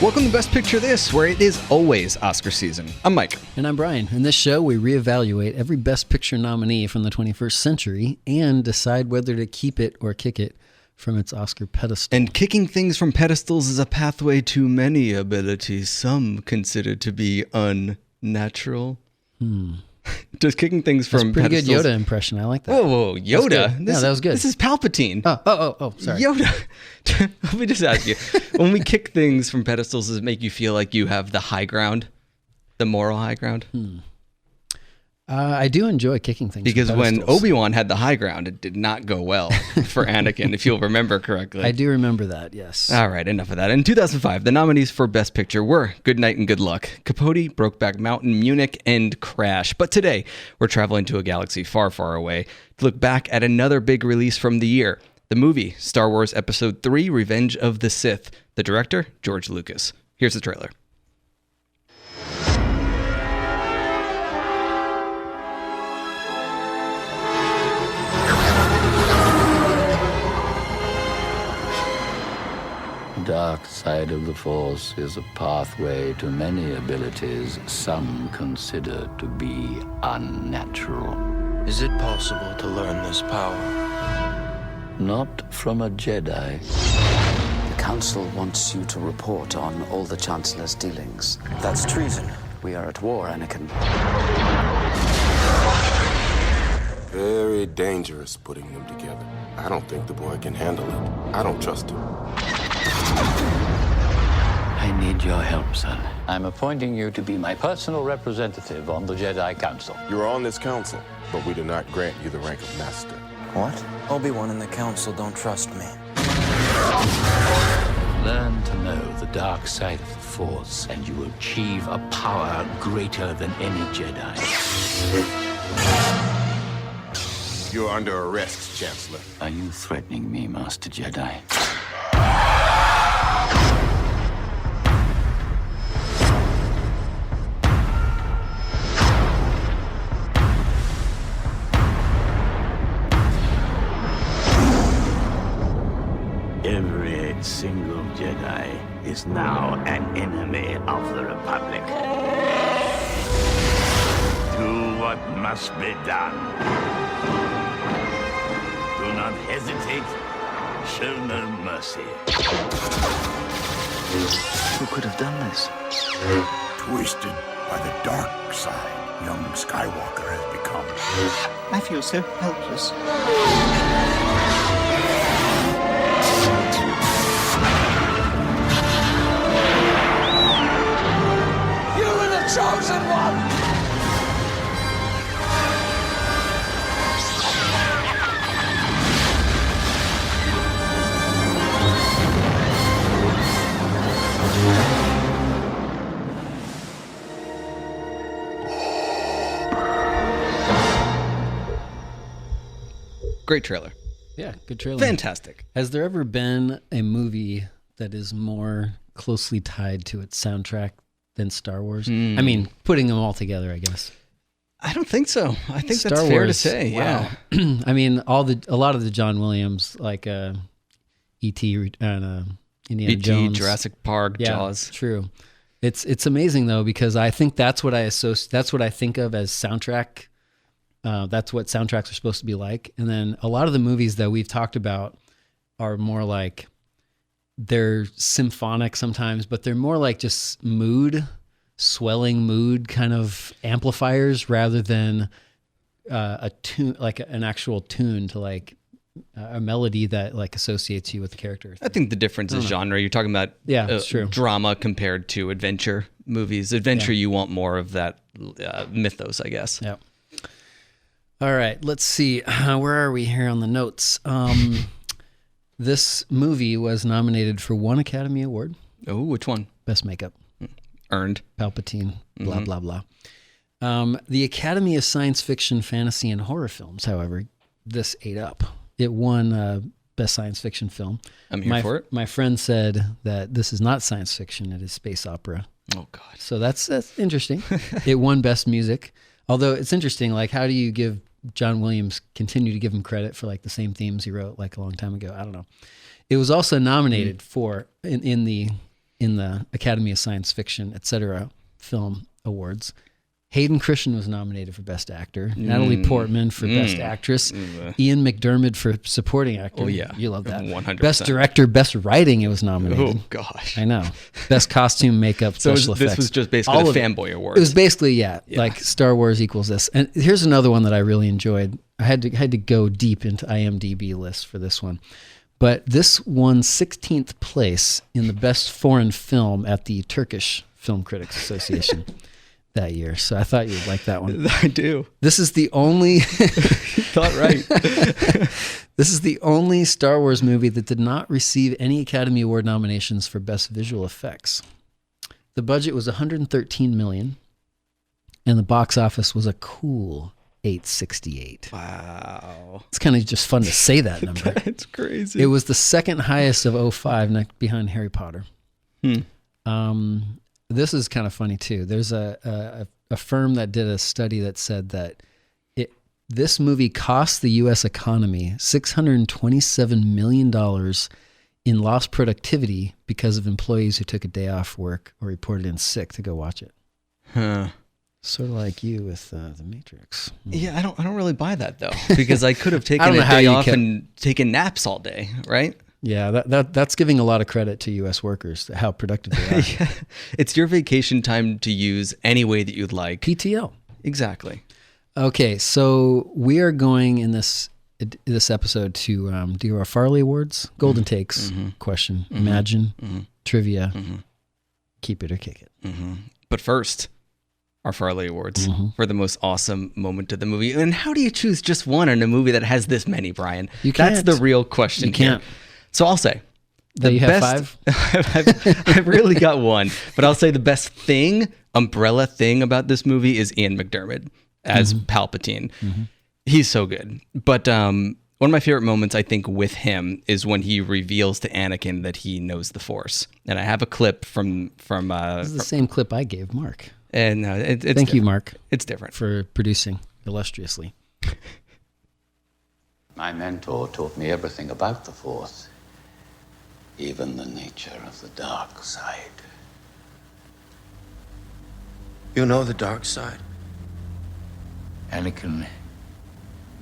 Welcome to Best Picture This, where it is always Oscar season. I'm Mike. And I'm Brian. In this show, we reevaluate every Best Picture nominee from the 21st century and decide whether to keep it or kick it from its Oscar pedestal. And kicking things from pedestals is a pathway to many abilities some consider to be unnatural. Just kicking things from pretty pedestals. good Yoda impression. I like that. Whoa, Yoda? That was good. This is Palpatine. Oh, sorry. Yoda. Let me just ask you. When we kick things from pedestals, does it make you feel like you have the high ground? The moral high ground? I do enjoy kicking things because from when pedestals. Obi-Wan had the high ground, it did not go well for Anakin, if you'll remember correctly. I do remember that, yes. All right, enough of that. In 2005, the nominees for Best Picture were Good Night and Good Luck, Capote, Brokeback Mountain, Munich, and Crash. But today, we're traveling to a galaxy far, far away to look back at another big release from the year, the movie Star Wars Episode 3, Revenge of the Sith. The director, George Lucas. Here's the trailer. Dark side of the Force is a pathway to many abilities some consider to be unnatural. Is it possible to learn this power? Not from a Jedi. The Council wants you to report on all the Chancellor's dealings. That's treason. We are at war, Anakin. Very dangerous putting them together. I don't think the boy can handle it. I don't trust him. I need your help, son. I'm appointing you to be my personal representative on the Jedi Council. You are on this council, but we do not grant you the rank of master. What? Obi-Wan and the Council don't trust me. Learn to know the dark side of the Force, and you will achieve a power greater than any Jedi. You're under arrest, Chancellor. Are you threatening me, Master Jedi? Every single Jedi is now an enemy of the Republic. Do what must be done. Do not hesitate. Show no mercy. Who could have done this? Twisted by the dark side, young Skywalker has become. I feel so helpless. Chosen one! Great trailer. Yeah, good trailer. Fantastic. Has there ever been a movie that is more closely tied to its soundtrack than Star Wars? I mean, putting them all together, I guess. I don't think so. I think Star that's fair Wars, to say. wow. Yeah. I mean, a lot of the John Williams, like E.T. and Indiana E.T., Jones, Jurassic Park, yeah, Jaws. True. It's amazing though, because I think that's what I think of as soundtrack. That's what soundtracks are supposed to be like. And then a lot of the movies that we've talked about are more like, they're symphonic sometimes, but they're more like just swelling mood kind of amplifiers rather than a tune, like an actual tune to like a melody that like associates you with the character. I think the difference is genre. You're talking about it's true. Drama compared to adventure movies. Adventure, you want more of that mythos, I guess. Yeah. All right, let's see. Where are we here on the notes? This movie was nominated for one Academy Award. Oh, which one? Best Makeup. Earned. Palpatine, blah, blah, blah. The Academy of Science Fiction, Fantasy, and Horror Films, however, this ate up. It won Best Science Fiction Film. I'm here for it. My friend said that this is not science fiction, it is space opera. Oh, God. So that's interesting. It won Best Music. Although it's interesting, like, how do you give John Williams continued to give him credit for like the same themes he wrote like a long time ago. I don't know. It was also nominated for in the Academy of Science Fiction, etc. film awards. Hayden Christensen was nominated for Best Actor. Natalie Portman for Best Actress. Ian McDiarmid for Supporting Actor. Oh, yeah. You love that. 100%. Best Director, Best Writing, it was nominated. Oh, gosh. I know. Best Costume, Makeup, So Special Effects. this was just basically the fanboy awards. It was basically, like Star Wars equals this. And here's another one that I really enjoyed. I had to go deep into IMDb lists for this one. But this won 16th place in the Best Foreign Film at the Turkish Film Critics Association that year. So I thought you would like that one. I do. This is the only Thought right. This is the only Star Wars movie that did not receive any Academy Award nominations for Best Visual Effects. The budget was $113 million, and the box office was a cool $868. Wow. It's kind of just fun to say that number. That's crazy. It was the second highest of 2005, behind Harry Potter. This is kind of funny too. There's a firm that did a study that said that this movie cost the U.S. economy $627 million in lost productivity because of employees who took a day off work or reported in sick to go watch it. Huh. Sort of like you with The Matrix. Yeah, I don't really buy that though, because I could have taken know a how day you off can- and taken naps all day, right? Yeah, that's giving a lot of credit to U.S. workers, how productive they are. Yeah. It's your vacation time to use any way that you'd like. PTO. Exactly. Okay, so we are going in this episode to do our Farley Awards, Golden Takes, question, Imagine, Trivia, Keep It or Kick It. But first, our Farley Awards for the most awesome moment of the movie. And how do you choose just one in a movie that has this many, Brian? You That's can't. the real question. You can't. Here. So I'll say That you have five? I've really got one, but I'll say the best umbrella thing about this movie is Ian McDiarmid as Palpatine. He's so good. But one of my favorite moments, I think, with him is when he reveals to Anakin that he knows the Force. And I have a clip from This is the same clip I gave Mark. and it's Thank you, Mark, It's different. for producing illustriously. My mentor taught me everything about the Force, even the nature of the dark side. You know the dark side? Anakin,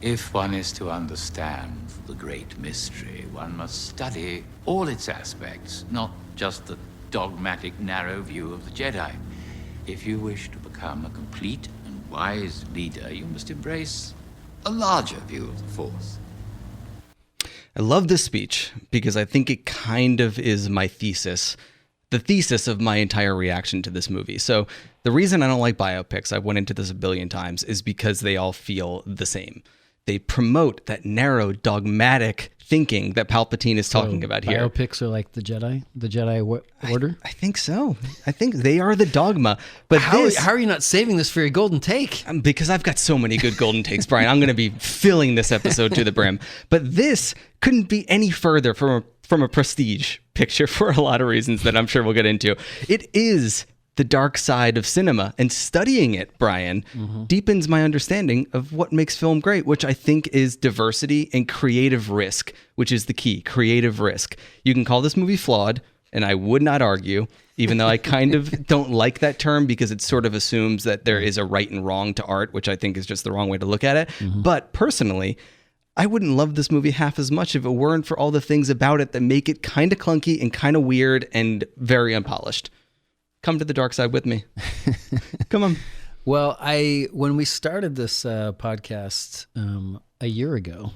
if one is to understand the great mystery, one must study all its aspects, not just the dogmatic, narrow view of the Jedi. If you wish to become a complete and wise leader, you must embrace a larger view of the Force. I love this speech because I think it kind of is my thesis, the thesis of my entire reaction to this movie. So the reason I don't like biopics, I've went into this a billion times, is because they all feel the same. They promote that narrow, dogmatic thinking that Palpatine is talking about here. Biopics are like the Jedi Order. I think so. I think they are the dogma. But How this, are you not saving this for your golden take? because I've got so many good golden takes, Brian. I'm going to be filling this episode to the brim. But this couldn't be any further from a prestige picture for a lot of reasons that I'm sure we'll get into. It is the dark side of cinema, and studying it, Brian, deepens my understanding of what makes film great, which I think is diversity and creative risk, which is the key, creative risk. You can call this movie flawed, and I would not argue, even though I kind of don't like that term because it sort of assumes that there is a right and wrong to art, which I think is just the wrong way to look at it. But personally, I wouldn't love this movie half as much if it weren't for all the things about it that make it kind of clunky and kind of weird and very unpolished. Come to the dark side with me. Come on. Well, when we started this podcast a year ago,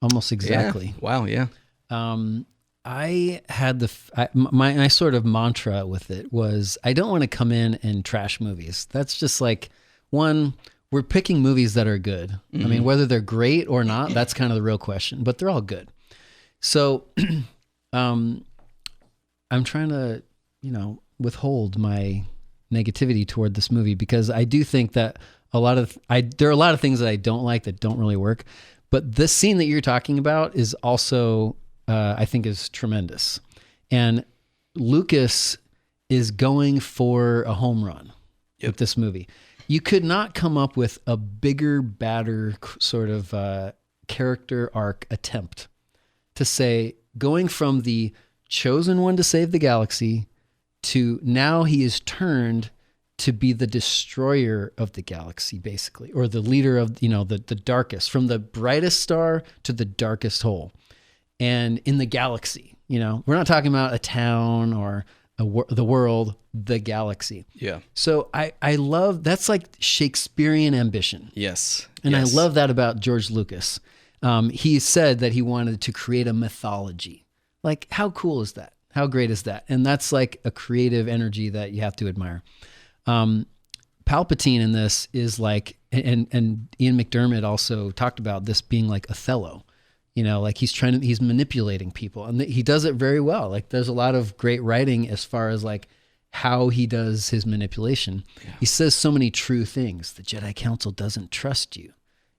almost exactly. Yeah. Wow. Yeah. I had my sort of mantra with it was I don't want to come in and trash movies. That's just like we're picking movies that are good. I mean, whether they're great or not, that's kind of the real question. But they're all good. So, I'm trying to withhold my negativity toward this movie because I do think that there are a lot of things that I don't like that don't really work, but this scene that you're talking about is also I think is tremendous, and Lucas is going for a home run with this movie, You could not come up with a bigger, badder sort of character arc attempt to say, going from the chosen one to save the galaxy to now he is turned to be the destroyer of the galaxy, basically, or the leader of, the darkest, from the brightest star to the darkest hole. And in the galaxy, we're not talking about a town or the world, the galaxy. Yeah. So I love, that's like Shakespearean ambition. Yes. And yes. I love that about George Lucas. He said that he wanted to create a mythology. Like, how cool is that? How great is that? And that's like a creative energy that you have to admire. Palpatine in this is like, and Ian McDermott also talked about this being like Othello. Like he's manipulating people, and he does it very well. Like, there's a lot of great writing as far as like how he does his manipulation. Yeah. He says so many true things. The Jedi Council doesn't trust you.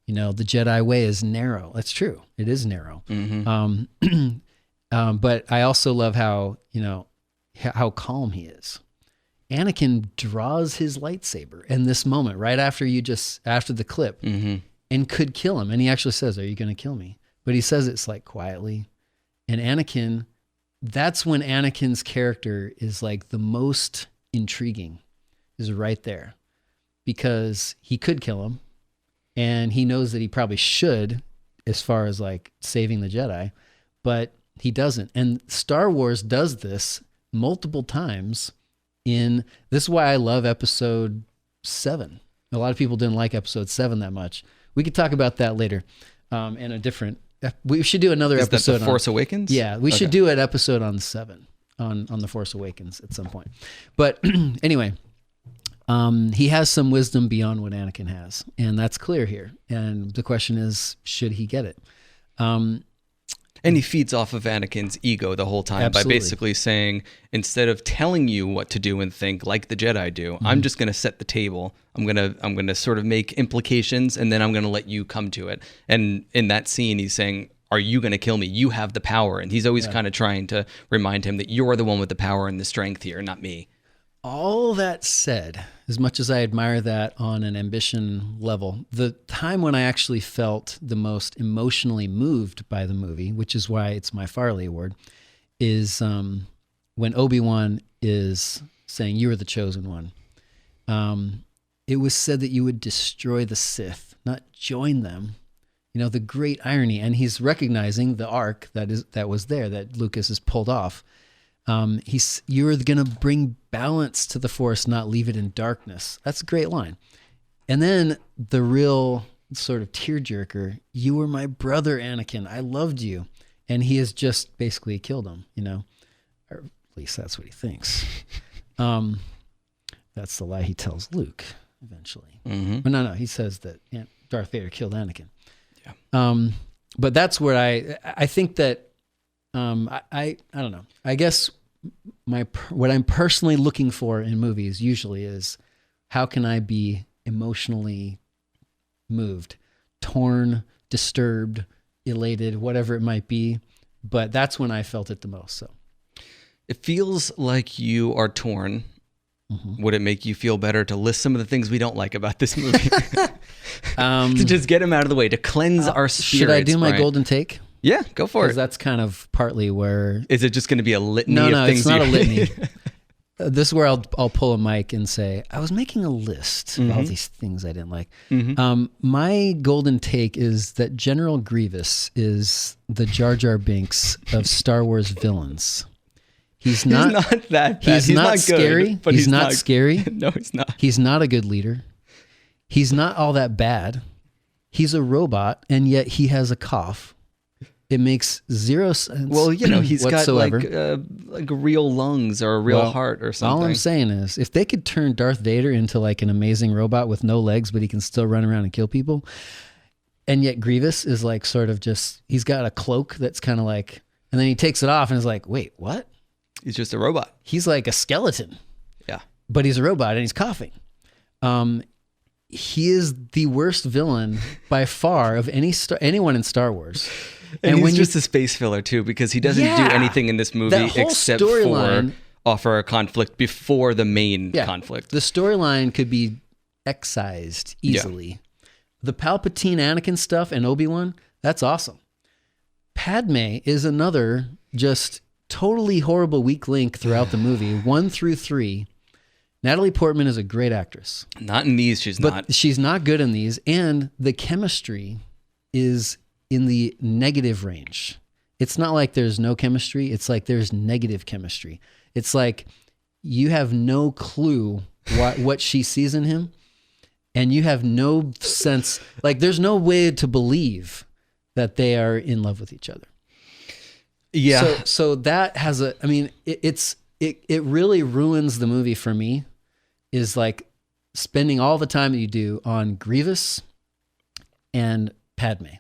The Jedi way is narrow. That's true. It is narrow. Mm-hmm. But I also love how calm he is. Anakin draws his lightsaber in this moment, right after the clip, mm-hmm. and could kill him. And he actually says, "Are you going to kill me?" But he says it's like quietly. And Anakin, that's when Anakin's character is like the most intriguing, is right there. Because he could kill him, and he knows that he probably should, as far as like saving the Jedi, but he doesn't. And Star Wars does this multiple times. This is why I love Episode 7. A lot of people didn't like Episode 7 that much. We could talk about that later. We should do another episode. Is that The Force Awakens? Yeah, we should do an episode on 7, on The Force Awakens at some point. But anyway, he has some wisdom beyond what Anakin has, and that's clear here. And the question is, should he get it? And he feeds off of Anakin's ego the whole time. Absolutely. By basically saying, instead of telling you what to do and think like the Jedi do, mm-hmm. I'm just going to set the table. I'm going to sort of make implications, and then I'm going to let you come to it. And in that scene, he's saying, "Are you going to kill me? You have the power." And he's always kind of trying to remind him that you're the one with the power and the strength here, not me. All that said, as much as I admire that on an ambition level, the time when I actually felt the most emotionally moved by the movie, which is why it's my Farley Award, is when Obi-Wan is saying, "You are the chosen one." It was said that you would destroy the Sith, not join them. The great irony. And he's recognizing the arc that was there, that Lucas has pulled off. You're going to bring balance to the Force, not leave it in darkness. That's a great line. And then the real sort of tearjerker, "You were my brother, Anakin. I loved you." And he has just basically killed him, or at least that's what he thinks. That's the lie he tells Luke eventually. Mm-hmm. But no, he says that Darth Vader killed Anakin. Yeah. But that's where I think that, I don't know. I guess what I'm personally looking for in movies usually is, how can I be emotionally moved, torn, disturbed, elated, whatever it might be. But that's when I felt it the most. So it feels like you are torn. Mm-hmm. Would it make you feel better to list some of the things we don't like about this movie? To just get them out of the way, to cleanse our spirits. Should I do my Brian? golden take? Yeah, go for it. Because that's kind of partly where... Is it just going to be a litany of things? No, it's not a litany. This is where I'll pull a mic and say, I was making a list of all these things I didn't like. Mm-hmm. My golden take is that General Grievous is the Jar Jar Binks of Star Wars villains. He's not that bad. He's not good, scary. But he's not scary. No, he's not. He's not a good leader. He's not all that bad. He's a robot, and yet he has a cough. It makes zero sense. Well, he's whatsoever. got like real lungs or a real heart or something. All I'm saying is, if they could turn Darth Vader into like an amazing robot with no legs, but he can still run around and kill people, and yet Grievous is like sort of just, he's got a cloak that's kind of like, and then he takes it off and is like, wait, what? He's just a robot. He's like a skeleton. Yeah. But he's a robot and he's coughing. He is the worst villain by far of anyone in Star Wars. And he's just a space filler too, because he doesn't do anything in this movie except for offer a conflict before the main conflict. The storyline could be excised easily. The Palpatine Anakin stuff and Obi-Wan, that's awesome. Padme is another just totally horrible weak link throughout the movie, 1 through 3. Natalie Portman is a great actress. Not in these, she's not. She's not good in these, and the chemistry is in the negative range. It's not like there's no chemistry. It's like there's negative chemistry. It's like you have no clue what she sees in him, and you have no sense, like there's no way to believe that they are in love with each other. Yeah. So that has it really ruins the movie for me, is like spending all the time that you do on Grievous and Padme.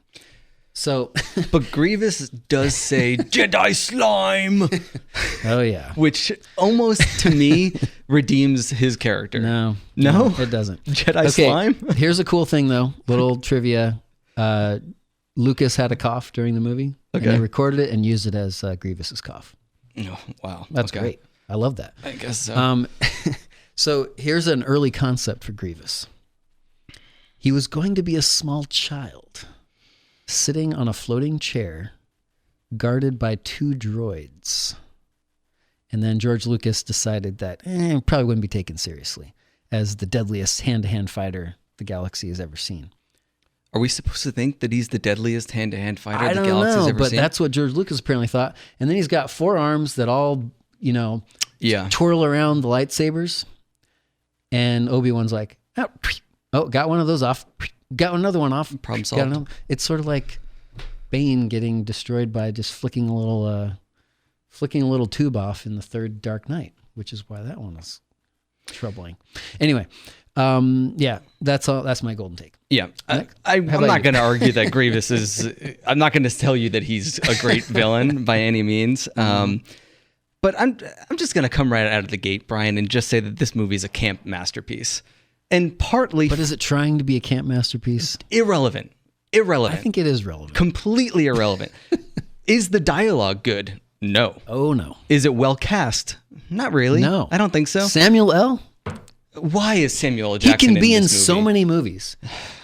So, but Grievous does say Jedi slime. Oh yeah, which almost to me redeems his character. No, it doesn't. Jedi slime. Here's a cool thing though. Little trivia. Lucas had a cough during the movie. Okay. And they recorded it and used it as Grievous's cough. Oh, wow. That's great. I love that. I guess so. So here's an early concept for Grievous. He was going to be a small child sitting on a floating chair guarded by 2 droids. And then George Lucas decided that probably wouldn't be taken seriously as the deadliest hand-to-hand fighter the galaxy has ever seen. Are we supposed to think that he's the deadliest hand-to-hand fighter the galaxy's ever seen? I don't know, but that's what George Lucas apparently thought. And then he's got 4 arms that all, twirl around the lightsabers. And Obi-Wan's like, got one of those off. Got another one off. Problem solved. It's sort of like Bane getting destroyed by just flicking a little tube off in the 3rd Dark Knight, which is why that one is troubling. Anyway, that's all. That's my golden take. Yeah, I'm not going to argue that Grievous is. I'm not going to tell you that he's a great villain by any means. But I'm just going to come right out of the gate, Brian, and just say that this movie is a camp masterpiece. And partly... But is it trying to be a camp masterpiece? Irrelevant. I think it is relevant. Completely irrelevant. Is the dialogue good? No. Oh, no. Is it well cast? Not really. No. I don't think so. Samuel L.? Why is Samuel L. Jackson He can be in this so movie? many movies.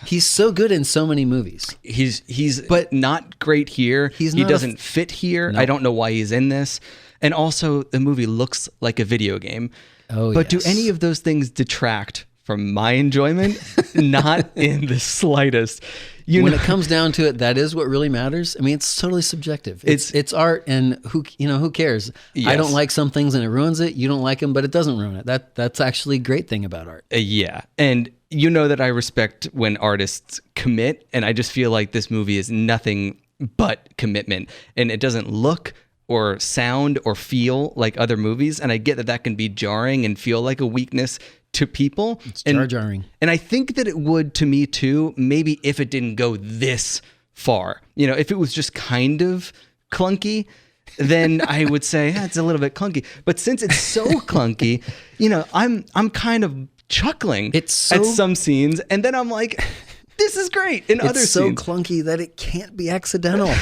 He's so good in so many movies. He's but not great here. He doesn't fit here. No. I don't know why he's in this. And also, the movie looks like a video game. Oh, but do any of those things detract from my enjoyment? Not in the slightest. When it comes down to it, that is what really matters. I mean, it's totally subjective. It's art, and who cares? Yes. I don't like some things, and it ruins it. You don't like them, but it doesn't ruin it. That's actually a great thing about art. Yeah, and you know that I respect when artists commit, and I just feel like this movie is nothing but commitment, and it doesn't look or sound or feel like other movies, and I get that can be jarring and feel like a weakness to people. It's jar-jarring. And I think that it would to me too, maybe if it didn't go this far. If it was just kind of clunky, then I would say it's a little bit clunky. But since it's so clunky, I'm kind of chuckling at some scenes, and then I'm like, this is great in other scenes. It's so clunky that it can't be accidental.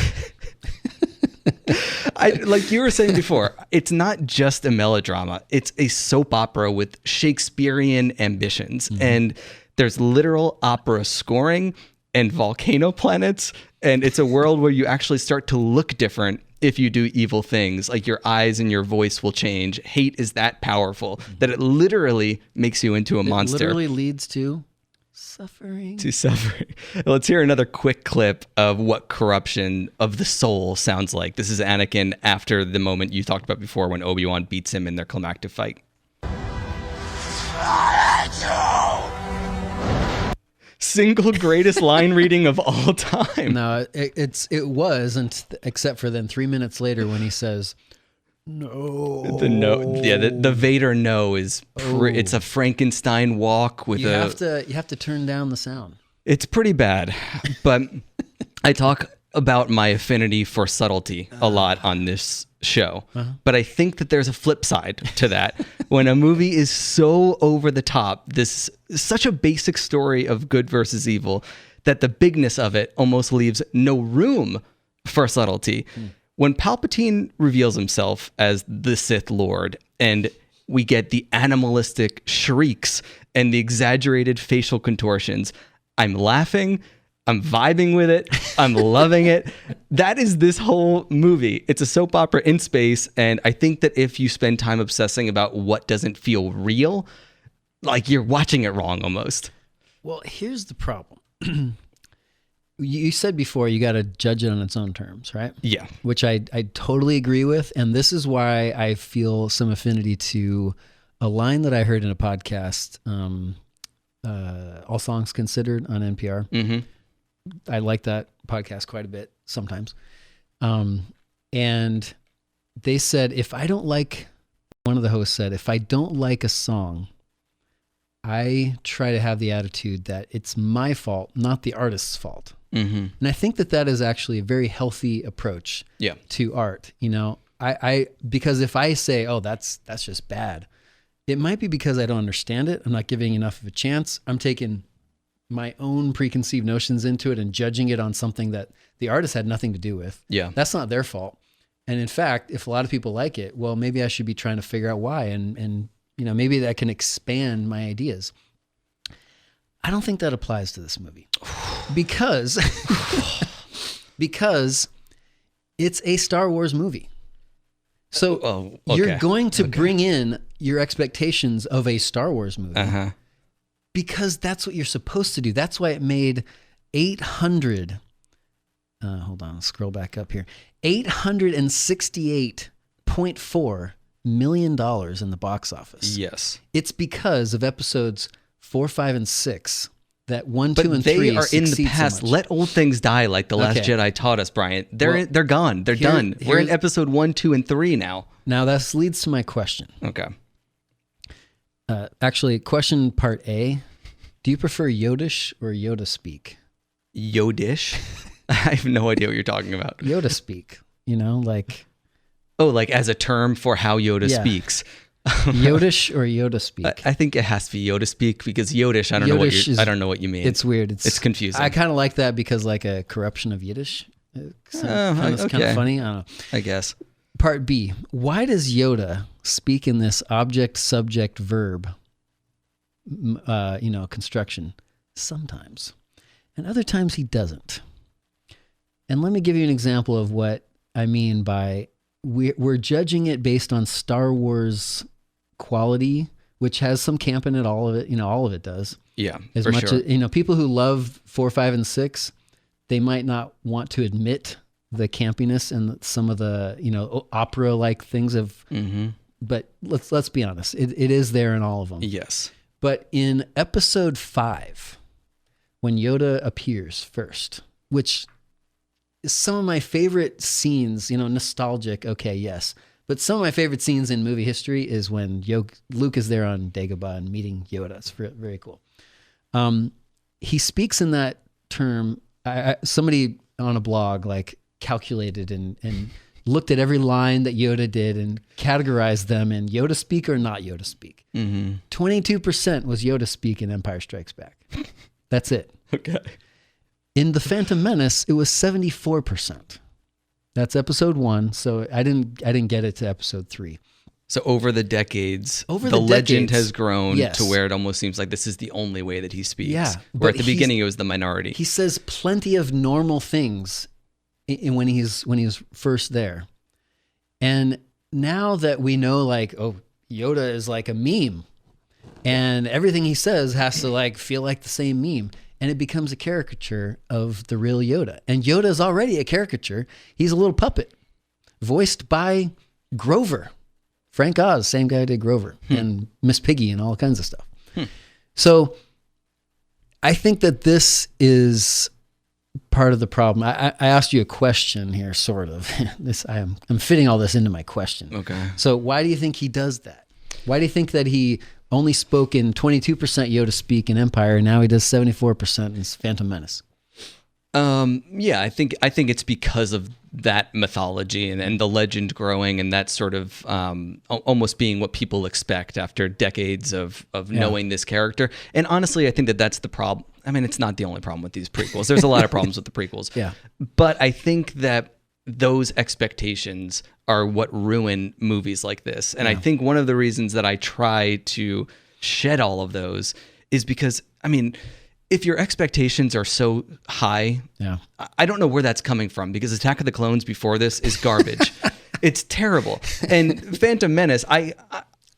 Like you were saying before, it's not just a melodrama. It's a soap opera with Shakespearean ambitions. Mm-hmm. And there's literal opera scoring and volcano planets. And it's a world where you actually start to look different if you do evil things. Like your eyes and your voice will change. Hate is that powerful that it literally makes you into a monster. It literally leads to suffering. Let's hear another quick clip of what corruption of the soul sounds like. This is Anakin after the moment you talked about before when Obi-Wan beats him in their climactic fight. Single greatest line reading of all time. No, it was, except for then 3 minutes later when he says, no. The Vader no is it's a Frankenstein walk with you have to turn down the sound. It's pretty bad, but I talk about my affinity for subtlety a lot on this show. But I think that there's a flip side to that. When a movie is so over the top, this such a basic story of good versus evil, that the bigness of it almost leaves no room for subtlety. When Palpatine reveals himself as the Sith Lord, and we get the animalistic shrieks and the exaggerated facial contortions. I'm laughing. I'm vibing with it. I'm loving it. That is this whole movie. It's a soap opera in space. And I think that if you spend time obsessing about what doesn't feel real, like you're watching it wrong almost. Well, here's the problem. You said before you got to judge it on its own terms, right? Yeah. Which I totally agree with. And this is why I feel some affinity to a line that I heard in a podcast, All Songs Considered on NPR. Mm-hmm. I like that podcast quite a bit sometimes. And they said, one of the hosts said, if I don't like a song, I try to have the attitude that it's my fault, not the artist's fault. Mm-hmm. And I think that is actually a very healthy approach to art. You know, because if I say, oh, that's just bad, it might be because I don't understand it. I'm not giving enough of a chance. I'm taking my own preconceived notions into it and judging it on something that the artist had nothing to do with. Yeah. That's not their fault. And in fact, if a lot of people like it, well, maybe I should be trying to figure out why. And you know, maybe that can expand my ideas. I don't think that applies to this movie because it's a Star Wars movie. So you're going to bring in your expectations of a Star Wars movie. Uh-huh. Because that's what you're supposed to do. That's why it made hold on, scroll back up here. $868.4 million in the box office. Yes. It's because of episodes 4, 5, and 6 that 1, 2, and 3 they are in the past. So much. Let old things die, like The Last Jedi taught us, Brian. They're gone. They're done. We're in episode 1, 2, and 3 now. Now this leads to my question. Okay. Actually, question part A. Do you prefer Yodish or Yoda speak? Yodish? I have no idea what you're talking about. Yoda speak, you know, like... Oh, like as a term for how Yoda speaks. Yodish or Yoda speak? I think it has to be Yoda speak because Yodish, I don't know what you mean. It's weird. It's confusing. I kind of like that because like a corruption of Yiddish. It's kind of funny. I don't know. I guess. Part B. Why does Yoda speak in this object, subject, verb, construction? Sometimes. And other times he doesn't. And let me give you an example of what I mean by we're judging it based on Star Wars quality, which has some camp in it. All of it does. Yeah, as for much sure. As, people who love 4, 5, and 6, they might not want to admit the campiness and some of the opera-like things of. Mm-hmm. But let's be honest, it is there in all of them. Yes. But in episode 5, when Yoda appears first, which is some of my favorite scenes, nostalgic, okay, yes. But some of my favorite scenes in movie history is when Luke is there on Dagobah and meeting Yoda. It's very cool. He speaks in that term. Somebody on a blog calculated and looked at every line that Yoda did and categorized them in Yoda speak or not Yoda speak. 22% was Yoda speak in Empire Strikes Back. That's it. Okay. In The Phantom Menace, it was 74%. That's episode 1. So I didn't get it to episode 3. So over the decades, the legend has grown to where it almost seems like this is the only way that he speaks. Yeah. Where at the beginning it was the minority. He says plenty of normal things when he's first there. And now that we know Yoda is like a meme and everything he says has to feel like the same meme. And it becomes a caricature of the real Yoda. And Yoda is already a caricature. He's a little puppet voiced by Grover. Frank Oz, same guy who did Grover and Miss Piggy and all kinds of stuff. So I think that this is part of the problem. I asked you a question here, sort of. I'm fitting all this into my question. Okay. So why do you think he does that? Why do you think that he only spoke in 22% Yoda speak in Empire, and now he does 74% in Phantom Menace? Yeah, I think it's because of that mythology and the legend growing and that sort of almost being what people expect after decades of knowing this character. And honestly, I think that that's the problem. I mean, it's not the only problem with these prequels. There's a lot of problems with the prequels. Yeah. But I think that those expectations are what ruin movies like this. And I think one of the reasons that I try to shed all of those is because, I mean, if your expectations are so high, I don't know where that's coming from, because Attack of the Clones before this is garbage. It's terrible. And Phantom Menace,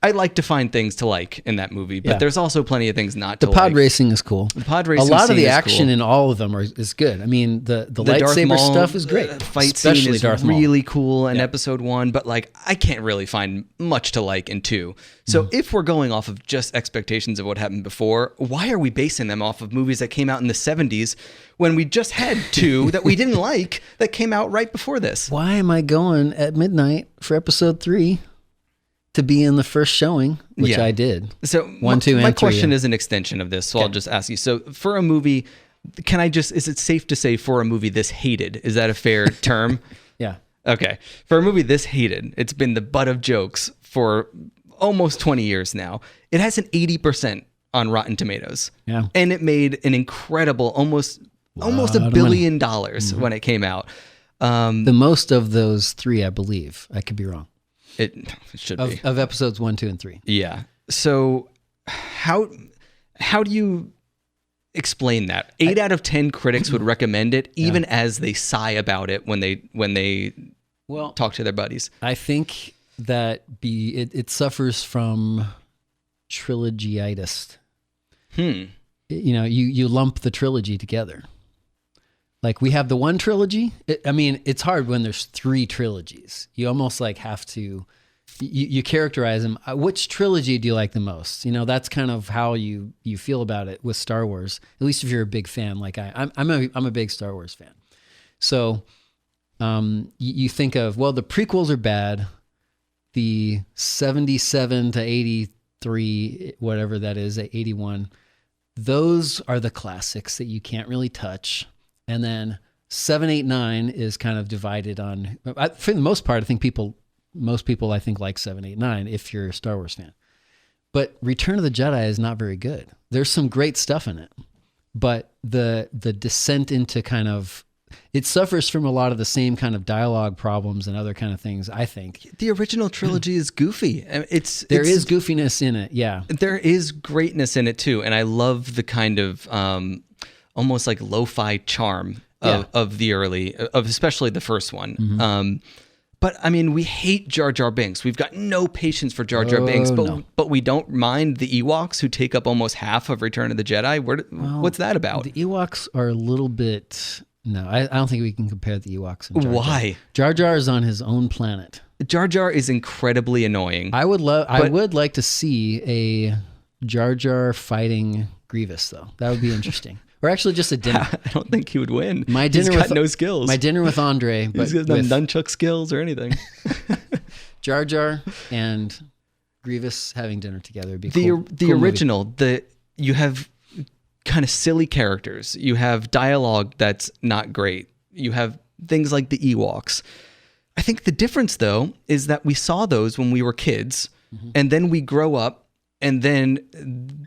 I like to find things to like in that movie, but there's also plenty of things not to like. The pod racing is cool. The pod racing a lot of the scene is action cool. in all of them is good. I mean, the Darth lightsaber Maul, stuff is great. Fight Especially scene is Darth Maul. really cool in episode 1, but like I can't really find much to like in 2. So if we're going off of just expectations of what happened before, why are we basing them off of movies that came out in the 70s when we just had 2 that we didn't like that came out right before this? Why am I going at midnight for episode 3 to be in the first showing, which I did? So 1, 2, and 3. My question is an extension of this, so I'll just ask you. So for a movie, is it safe to say for a movie this hated? Is that a fair term? Yeah. Okay. For a movie this hated, it's been the butt of jokes for almost 20 years now. It has an 80% on Rotten Tomatoes. Yeah. And it made an incredible, almost $1 billion when it came out. The most of those 3, I believe. I could be wrong. It should be. Of episodes 1, 2, and 3. Yeah. So how do you explain that? 8 out of 10 critics would recommend it, even as they sigh about it when they talk to their buddies. I think that it suffers from trilogyitis. You know, you lump the trilogy together. Like we have the one trilogy. I mean, it's hard when there's 3 trilogies. You almost like have to, you characterize them. Which trilogy do you like the most? You know, that's kind of how you feel about it with Star Wars. At least if you're a big fan, like I'm a big Star Wars fan. So you think of, well, the prequels are bad. The 77 to 83, whatever that is, 81, those are the classics that you can't really touch. And then 7, 8, 9 is kind of divided on, for the most part, I think most people I think like 7, 8, 9 if you're a Star Wars fan. But Return of the Jedi is not very good. There's some great stuff in it, but the descent into kind of, it suffers from a lot of the same kind of dialogue problems and other kind of things, I think. The original trilogy is goofy. There is goofiness in it, yeah. There is greatness in it too, and I love the kind of almost like lo-fi charm of the early, of especially the first one. But I mean, we hate Jar Jar Binks. We've got no patience for Jar Jar Binks, but we don't mind the Ewoks, who take up almost half of Return of the Jedi. What's that about? The Ewoks are a little bit... No, I don't think we can compare the Ewoks and Jar Jar. Why? Jar Jar is on his own planet. Jar Jar is incredibly annoying. I would like to see a Jar Jar fighting Grievous, though. That would be interesting. Or actually just a dinner. I don't think he would win. He's got no skills. My dinner with Andre. But he's got no nunchuck skills or anything. Jar Jar and Grievous having dinner together would be cool. The original, movie. You have kind of silly characters. You have dialogue that's not great. You have things like the Ewoks. I think the difference, though, is that we saw those when we were kids, and then we grow up, and then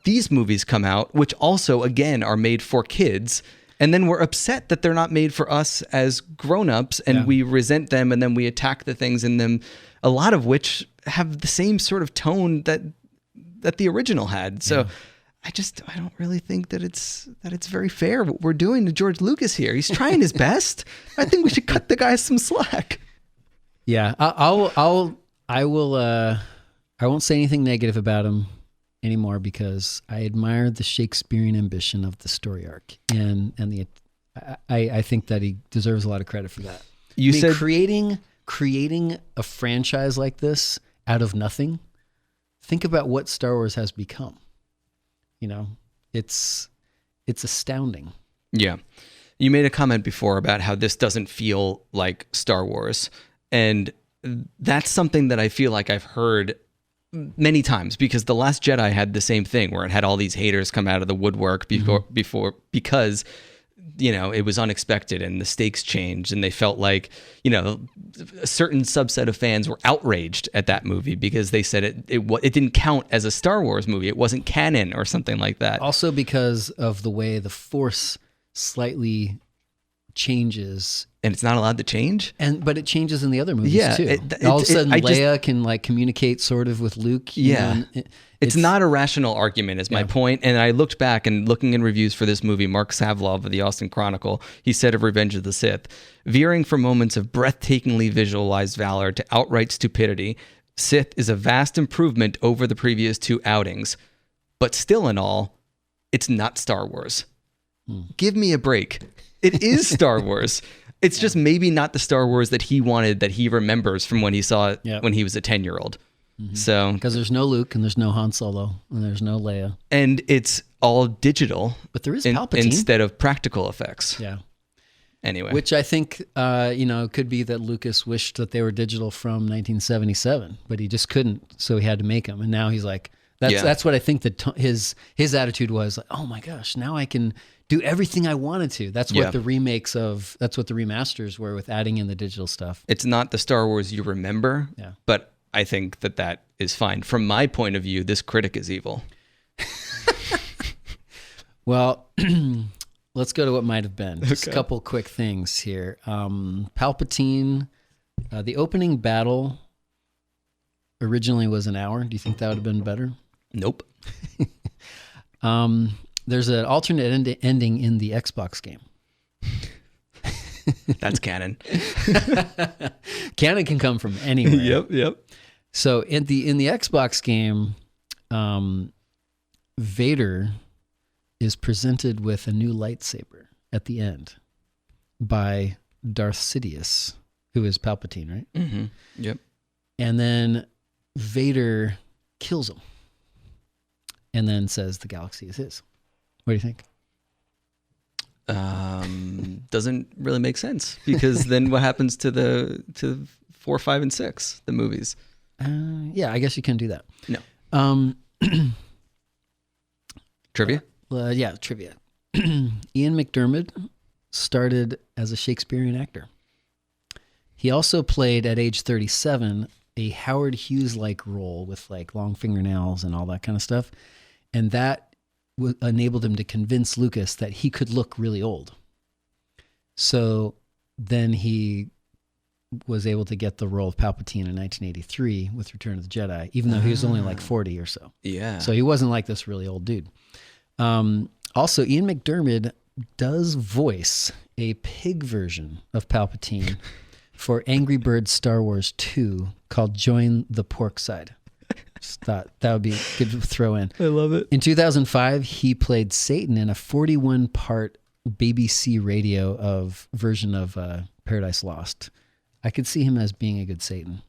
these movies come out, which also, again, are made for kids, and then we're upset that they're not made for us as grown-ups, and we resent them, and then we attack the things in them, a lot of which have the same sort of tone that the original had. So I don't really think that it's very fair what we're doing to George Lucas here. He's trying his best. I think we should cut the guy some slack. Yeah, I won't say anything negative about him anymore, because I admire the Shakespearean ambition of the story arc, and I think that he deserves a lot of credit for that. You said creating a franchise like this out of nothing. Think about what Star Wars has become. You know, it's astounding. Yeah. You made a comment before about how this doesn't feel like Star Wars. And that's something that I feel like I've heard many times, because The Last Jedi had the same thing, where it had all these haters come out of the woodwork before because, you know, it was unexpected and the stakes changed, and they felt like, you know, a certain subset of fans were outraged at that movie because they said it didn't count as a Star Wars movie. It wasn't canon or something like that. Also because of the way the Force slightly changes and it's not allowed to change. But it changes in the other movies Yeah, too. All of a sudden, Leia can like communicate sort of with Luke. you Yeah. know, and It's not a rational argument is my point. And I looked back and looking in reviews for this movie, Mark Savlov of the Austin Chronicle, he said of Revenge of the Sith, veering from moments of breathtakingly visualized valor to outright stupidity, Sith is a vast improvement over the previous two outings. But still in all, it's not Star Wars. Give me a break. It is Star Wars. It's just maybe not the Star Wars that he wanted, that he remembers from when he saw it when he was a 10-year-old. So because there's no Luke and there's no Han Solo and there's no Leia. And it's all digital. But there is Palpatine. Instead of practical effects. Yeah. Anyway. Which I think, could be that Lucas wished that they were digital from 1977, but he just couldn't, so he had to make them. And now he's like, that's what I think that his attitude was. Like, oh my gosh, now I can do everything I wanted to. That's what the remasters were with adding in the digital stuff. It's not the Star Wars you remember, but I think that is fine. From my point of view, this critic is evil. Well, let's go to what might have been. Just a couple quick things here. Palpatine, the opening battle originally was an hour. Do you think that would have been better? Nope. There's an alternate ending in the Xbox game. That's canon. Canon can come from anywhere. Yep. So in the Xbox game, Vader is presented with a new lightsaber at the end by Darth Sidious, who is Palpatine, right? Mm-hmm. Yep. And then Vader kills him and then says the galaxy is his. What do you think? Doesn't really make sense, because then what happens to 4, 5, and 6, the movies? Yeah, I guess you can do that. No. Trivia? Trivia. Ian McDiarmid started as a Shakespearean actor. He also played at age 37 a Howard Hughes-like role with like long fingernails and all that kind of stuff. And that enabled him to convince Lucas that he could look really old. So then he was able to get the role of Palpatine in 1983 with Return of the Jedi, even though he was only like 40 or so. Yeah. So he wasn't like this really old dude. Also, Ian McDiarmid does voice a pig version of Palpatine for Angry Birds Star Wars 2 called Join the Pork Side. Just thought that would be good to throw in. I love it. In 2005, he played Satan in a 41-part BBC radio version of Paradise Lost. I could see him as being a good Satan.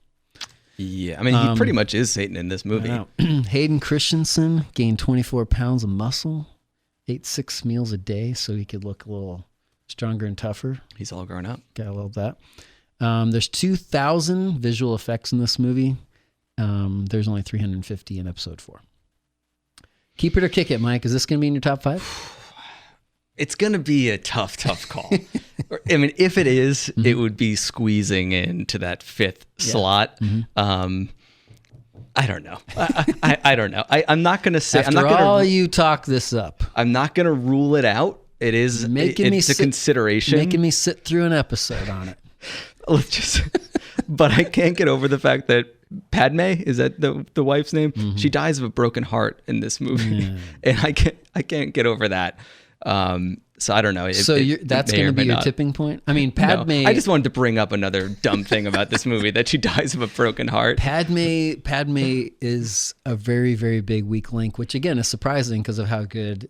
Yeah, I mean, he pretty much is Satan in this movie. Hayden Christensen gained 24 pounds of muscle, ate 6 meals a day so he could look a little stronger and tougher. He's all grown up. Gotta love that. There's 2,000 visual effects in this movie. There's only 350 in episode 4. Keep it or kick it, Mike. Is this going to be in your top 5? It's going to be a tough call. I mean, if it is, it would be squeezing into that 5th slot. I don't know. I don't know. I'm not going to say. You talk this up. I'm not going to rule it out. It is. It's a consideration. Making me sit through an episode on it. Let's just. But I can't get over the fact that Padme, is that the wife's name? Mm-hmm. She dies of a broken heart in this movie, and I can't get over that. So I don't know. That's going to be your tipping point? I mean, Padme... No, I just wanted to bring up another dumb thing about this movie, that she dies of a broken heart. Padme is a very, very big weak link, which again is surprising because of how good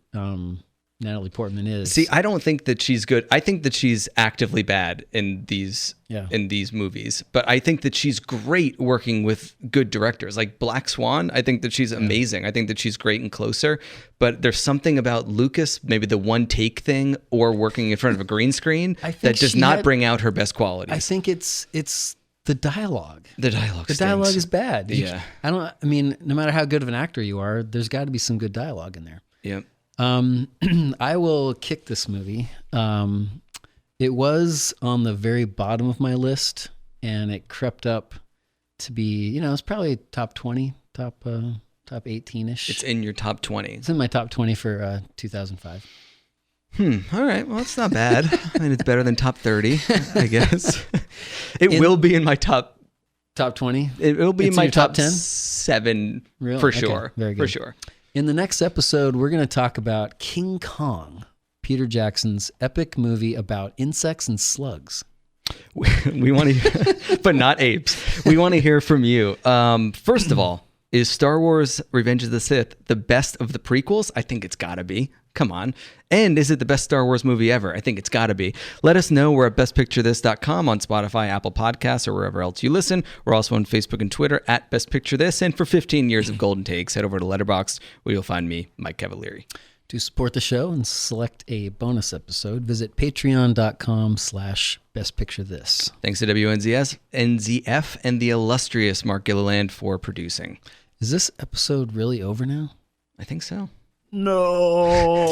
Natalie Portman is. See, I don't think that she's good. I think that she's actively bad in these movies, but I think that she's great working with good directors. Like Black Swan, I think that she's amazing. I think that she's great in Closer, but there's something about Lucas, maybe the one take thing or working in front of a green screen that does not bring out her best qualities. I think it's the dialogue. The dialogue is bad. Yeah. I mean, no matter how good of an actor you are, there's got to be some good dialogue in there. Yeah. I will kick this movie. It was on the very bottom of my list, and it crept up to be, it's probably top 20, top 18-ish. It's in your top 20. It's in my top 20 for 2005. All right. Well, it's not bad. I mean, it's better than top 30, I guess. It will be in my top 20. It will be in It's my your top top 10? 7 Really? for Okay, sure. very good. For sure. In the next episode, we're going to talk about King Kong, Peter Jackson's epic movie about insects and slugs. We want to, but not apes. We want to hear from you. First of all, is Star Wars Revenge of the Sith the best of the prequels? I think it's got to be. Come on. And is it the best Star Wars movie ever? I think it's got to be. Let us know. We're at bestpicturethis.com on Spotify, Apple Podcasts, or wherever else you listen. We're also on Facebook and Twitter at Best Picture This. And for 15 years of golden takes, head over to Letterboxd, where you'll find me, Mike Cavalieri. To support the show and select a bonus episode, visit patreon.com/bestpicturethis. Thanks to NZF, and the illustrious Mark Gilliland for producing. Is this episode really over now? I think so. No.